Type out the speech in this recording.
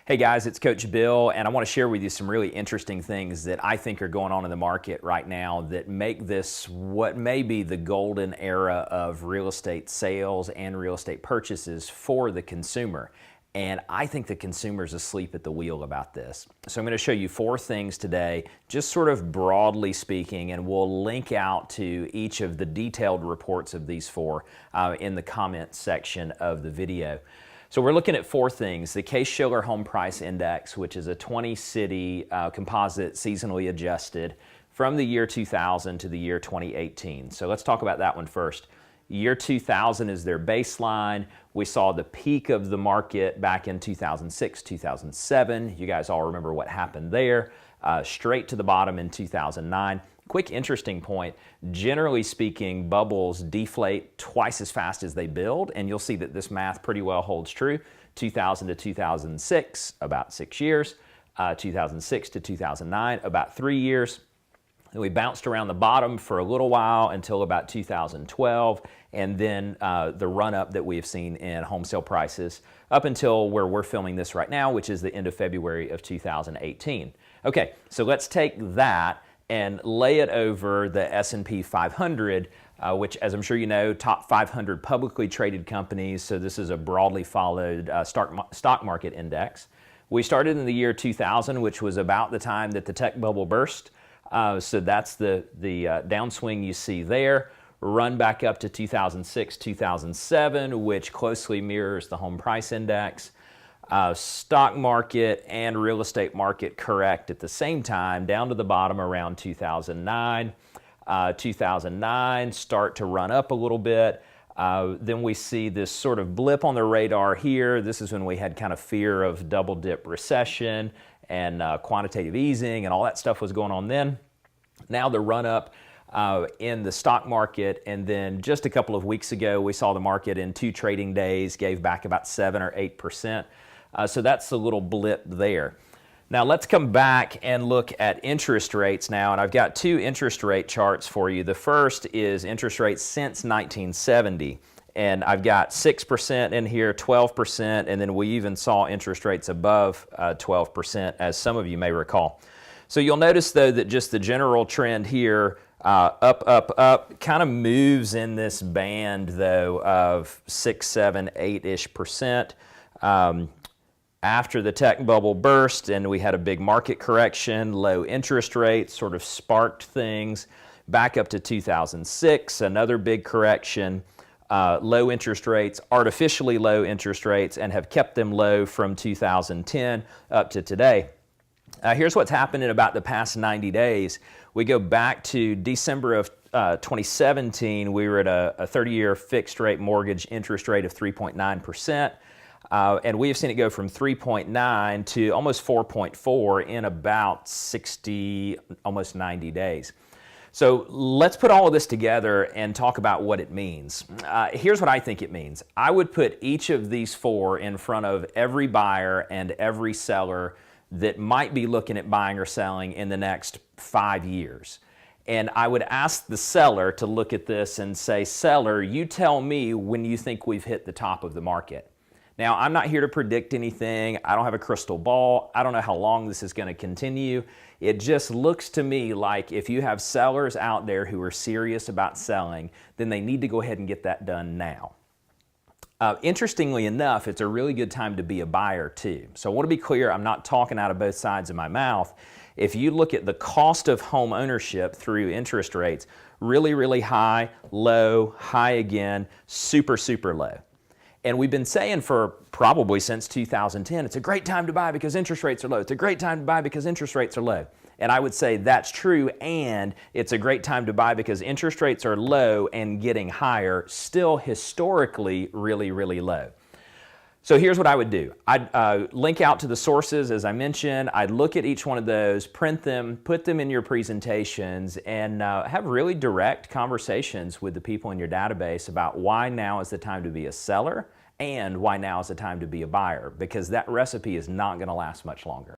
Hey guys, it's Coach Bill, and I want to share with you some really interesting things that I think are going on in the market right now that make this what may be the golden era of real estate sales and real estate purchases for the consumer. And I think the consumer's asleep at the wheel about this. So I'm going to show you 4 things today, just sort of broadly speaking, and we'll link out to each of the detailed reports of these 4 in the comments section of the video. So we're looking at 4 things: the Case-Shiller Home Price Index, which is a 20-city composite seasonally adjusted from the year 2000 to the year 2018. So let's talk about that one first. Year 2000 is their baseline. We saw the peak of the market back in 2006, 2007. You guys all remember what happened there. Straight to the bottom in 2009. Quick interesting point, generally speaking, bubbles deflate twice as fast as they build, and you'll see that this math pretty well holds true. 2000 to 2006, about 6 years. 2006 to 2009, about 3 years. And we bounced around the bottom for a little while until about 2012, and then the run-up that we have seen in home sale prices up until where we're filming this right now, which is the end of February of 2018. Okay, so let's take that and lay it over the S&P 500, which, as I'm sure you know, top 500 publicly traded companies, so this is a broadly followed stock market index. We started in the year 2000, which was about the time that the tech bubble burst, so that's the downswing you see there. Run back up to 2006, 2007, which closely mirrors the home price index. Stock market and real estate market correct at the same time, down to the bottom around 2009. 2009 start to run up a little bit. Then we see this sort of blip on the radar here. This is when we had kind of fear of double dip recession and quantitative easing and all that stuff was going on then. Now the run up in the stock market, and then just a couple of weeks ago we saw the market in 2 trading days gave back about 7 or 8%. So that's a little blip there. Now let's come back and look at interest rates now, and I've got 2 interest rate charts for you. The first is interest rates since 1970, and I've got 6% in here, 12%, and then we even saw interest rates above 12%, as some of you may recall. So you'll notice though that just the general trend here, up, kind of moves in this band though of 6, 7, 8-ish percent. After the tech bubble burst and we had a big market correction, low interest rates sort of sparked things. Back up to 2006, another big correction, low interest rates, artificially low interest rates, and have kept them low from 2010 up to today. Here's what's happened in about the past 90 days. We go back to December of 2017, we were at a 30-year fixed rate mortgage interest rate of 3.9%. And we have seen it go from 3.9 to almost 4.4 in about 60, almost 90 days. So let's put all of this together and talk about what it means. Here's what I think it means. I would put each of these 4 in front of every buyer and every seller that might be looking at buying or selling in the next 5 years. And I would ask the seller to look at this and say, seller, you tell me when you think we've hit the top of the market. Now, I'm not here to predict anything. I don't have a crystal ball. I don't know how long this is going to continue. It just looks to me like if you have sellers out there who are serious about selling, then they need to go ahead and get that done now. Interestingly enough, it's a really good time to be a buyer too. So I want to be clear, I'm not talking out of both sides of my mouth. If you look at the cost of home ownership through interest rates, really, really high, low, high again, super, super low. And we've been saying for probably since 2010, it's a great time to buy because interest rates are low. It's a great time to buy because interest rates are low. And I would say that's true, and it's a great time to buy because interest rates are low and getting higher, still historically really, really low. So here's what I would do. I'd link out to the sources, as I mentioned. I'd look at each one of those, print them, put them in your presentations, and have really direct conversations with the people in your database about why now is the time to be a seller and why now is the time to be a buyer, because that recipe is not going to last much longer.